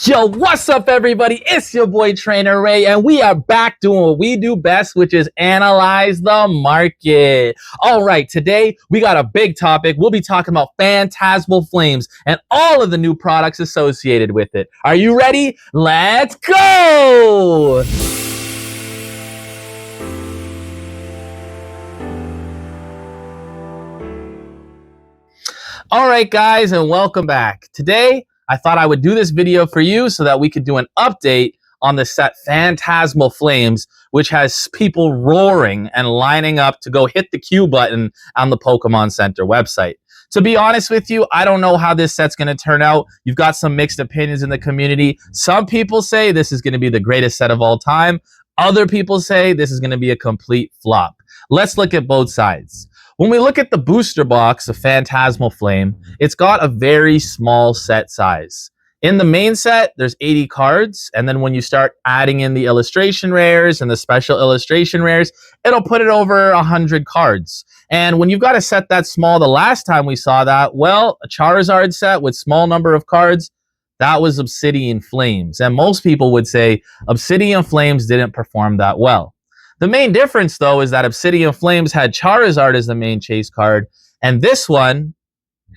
Yo, what's up, everybody? It's your boy Trainer Ray, and we are back doing what we do best, which is analyze the market. All right, today we got a big topic. We'll be talking about Phantasmal Flames and all of the new products associated with it. Are you ready? Let's go! All right, guys, and welcome back. Today, I thought I would do this video for you so that we could do an update on the set Phantasmal Flames, which has people roaring and lining up to go hit the Q button on the Pokemon Center website. To be honest with you, I don't know how this set's going to turn out. You've got some mixed opinions in the community. Some people say this is going to be the greatest set of all time. Other people say this is going to be a complete flop. Let's look at both sides. When we look at the booster box of Phantasmal Flame, it's got a very small set size. In the main set, there's 80 cards, and then when you start adding in the illustration rares and the special illustration rares, it'll put it over 100 cards. And when you've got a set that small, the last time we saw that, well, a Charizard set with small number of cards, that was Obsidian Flames. And most people would say Obsidian Flames didn't perform that well. The main difference, though, is that Obsidian Flames had Charizard as the main chase card, and this one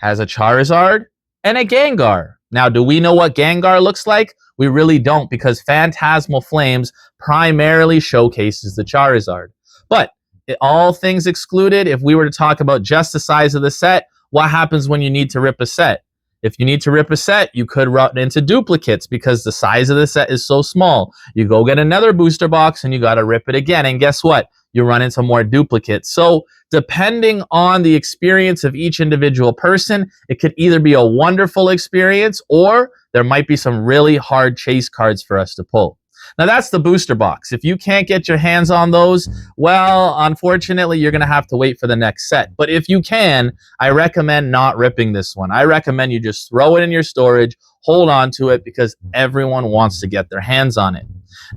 has a Charizard and a Gengar. Now, do we know what Gengar looks like? We really don't, because Phantasmal Flames primarily showcases the Charizard. But all things excluded, if we were to talk about just the size of the set, what happens when you need to rip a set? If you need to rip a set, you could run into duplicates because the size of the set is so small. You go get another booster box and you got to rip it again. And guess what? You run into more duplicates. So depending on the experience of each individual person, it could either be a wonderful experience or there might be some really hard chase cards for us to pull. Now, that's the booster box. If you can't get your hands on those, well, unfortunately, you're going to have to wait for the next set. But if you can, I recommend not ripping this one. I recommend you just throw it in your storage, hold on to it, because everyone wants to get their hands on it.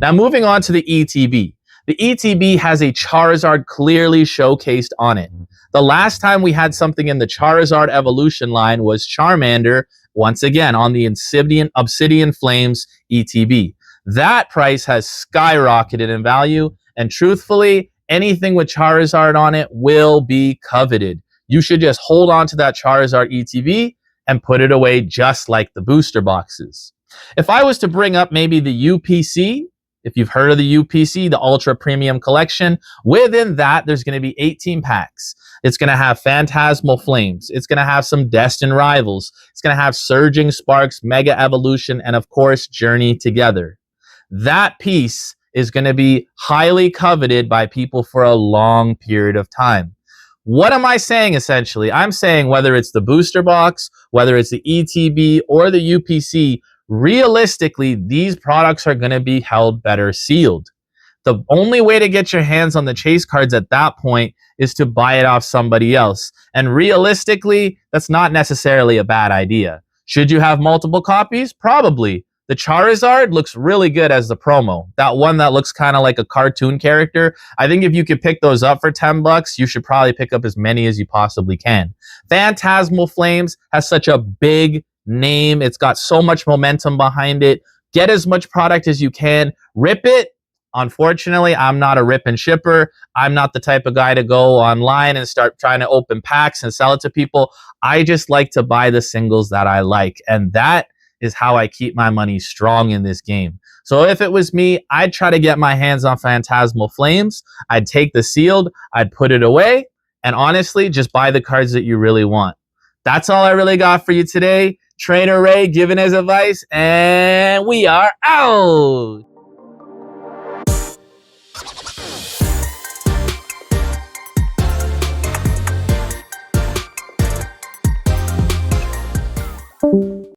Now, moving on to the ETB. The ETB has a Charizard clearly showcased on it. The last time we had something in the Charizard evolution line was Charmander, once again, on the Obsidian Flames ETB. That price has skyrocketed in value, and truthfully, anything with Charizard on it will be coveted. You should just hold on to that Charizard ETB and put it away just like the booster boxes. If I was to bring up maybe the UPC, if you've heard of the UPC, the Ultra Premium Collection, within that, there's going to be 18 packs. It's going to have Phantasmal Flames. It's going to have some Destined Rivals. It's going to have Surging Sparks, Mega Evolution, and of course, Journey Together. That piece is going to be highly coveted by people for a long period of time. What am I saying, essentially? I'm saying whether it's the booster box, whether it's the ETB, or the UPC, realistically, these products are going to be held better sealed. The only way to get your hands on the chase cards at that point is to buy it off somebody else. And realistically, that's not necessarily a bad idea. Should you have multiple copies? Probably. The Charizard looks really good as the promo. That one that looks kind of like a cartoon character. I think if you could pick those up for $10, you should probably pick up as many as you possibly can. Phantasmal Flames has such a big name. It's got so much momentum behind it. Get as much product as you can. Rip it. Unfortunately, I'm not a rip and shipper. I'm not the type of guy to go online and start trying to open packs and sell it to people. I just like to buy the singles that I like. And that is how I keep my money strong in this game. So if it was me, I'd try to get my hands on Phantasmal Flames. I'd take the sealed, I'd put it away, and honestly, just buy the cards that you really want. That's all I really got for you today. Trainer Ray giving his advice, and we are out.